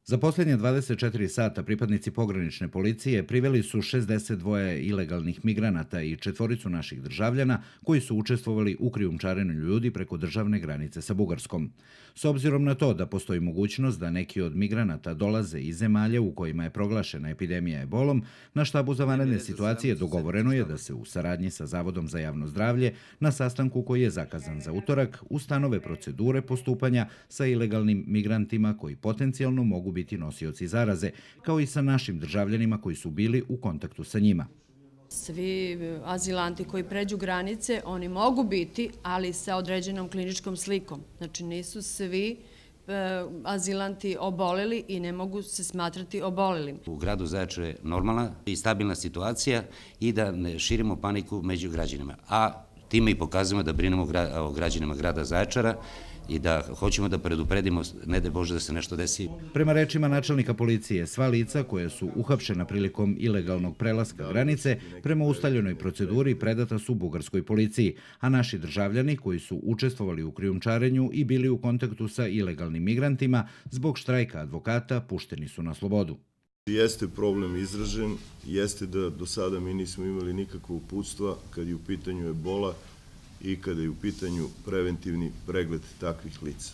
Za posljednje 24 sata pripadnici pogranične policije priveli su 62 ilegalnih migranata i 4 naših državljana koji su učestvovali u krijumčarenju ljudi preko državne granice sa Bugarskom. S obzirom na to da postoji mogućnost da neki od migranata dolaze iz zemalja u kojima je proglašena epidemija ebolom, na štabu za vanredne situacije dogovoreno je da se u saradnji sa Zavodom za javno zdravlje na sastanku koji je zakazan za utorak ustanove procedure postupanja sa ilegalnim migrantima koji potencijalno mogu biti nosioci zaraze, kao i sa našim državljanima koji su bili u kontaktu sa njima. Svi azilanti koji pređu granice, oni mogu biti, ali sa određenom kliničkom slikom. Znači nisu svi azilanti oboleli i ne mogu se smatrati obolelim. U gradu Zaječaru je normalna i stabilna situacija i da ne širimo paniku među građanima. A time i pokazujemo da brinemo o građanima grada Zaječara i da hoćemo da predupredimo, ne daj Bože da se nešto desi. Prema rečima načelnika policije, sva lica koja su uhapšena prilikom ilegalnog prelaska granice prema ustaljenoj proceduri predata su bugarskoj policiji, a naši državljani koji su učestvovali u krijumčarenju i bili u kontaktu sa ilegalnim migrantima zbog štrajka advokata pušteni su na slobodu. Jeste problem izražen, jeste da do sada mi nismo imali nikakvo uputstva kad je u pitanju ebola i kada je u pitanju preventivni pregled takvih lica.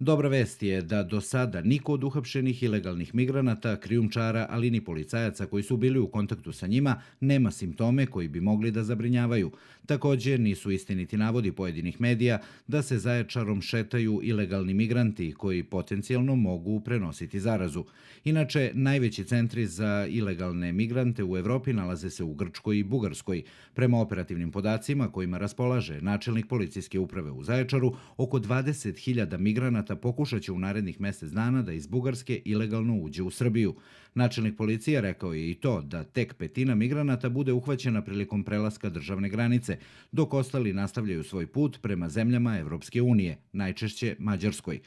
Dobra vest je da do sada niko od uhapšenih ilegalnih migranata, krijumčara, ali ni policajaca koji su bili u kontaktu sa njima nema simptome koji bi mogli da zabrinjavaju. Također nisu istiniti navodi pojedinih medija da se Zaječarom šetaju ilegalni migranti koji potencijalno mogu prenositi zarazu. Inače, najveći centri za ilegalne migrante u Evropi nalaze se u Grčkoj i Bugarskoj. Prema operativnim podacima kojima raspolaže načelnik policijske uprave u Zaječaru, oko 20.000 migranata pokušat će u narednih mjesec dana da iz Bugarske ilegalno uđe u Srbiju. Načelnik policije rekao je i to da tek 1/5 migranata bude uhvaćena prilikom prelaska državne granice, dok ostali nastavljaju svoj put prema zemljama Evropske unije, najčešće Mađarskoj.